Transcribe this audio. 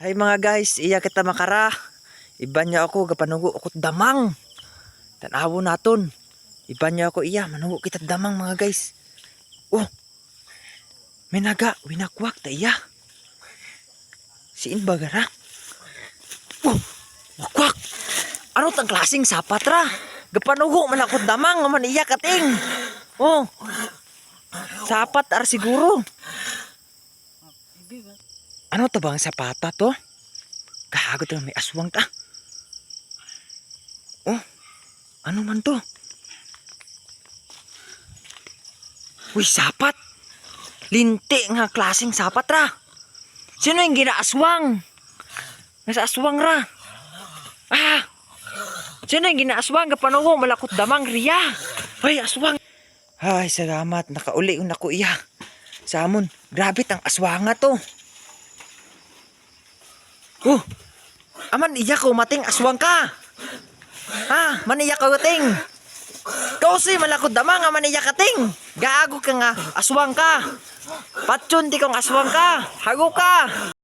Hay mga guys, iya kita makara. Iban niya ako, gapanugo ako damang. Tanawo naton. Iban niya ako, iya, manugo kita damang mga guys. Oh, may naga, winakwak ta iya. Siin bagara? Oh, wakwak. Ano tang klaseng sapat ra? Gapanugo man ako damang, man iya kating. Oh, sapat ar siguro. Ano to bang sapata to? Kahagot na may aswang ta. Oh, ano man to? Uy, sapat. Linti nga klaseng sapat ra. Sino yung ginaaswang? Nasa aswang ra. Ah! Sino yung ginaaswang? Gapanuho, malakot damang riya. Ay, aswang. Ay, salamat. Nakauli yung naku iya. Samon, grabe tang aswanga to. Oh, aman iya ko mating aswang ka. Ha, maniya ka ting. Kausi malakot damang nga maniya ka ting. Gago ka nga aswang ka. Patsun di kong aswang ka. Hago ka.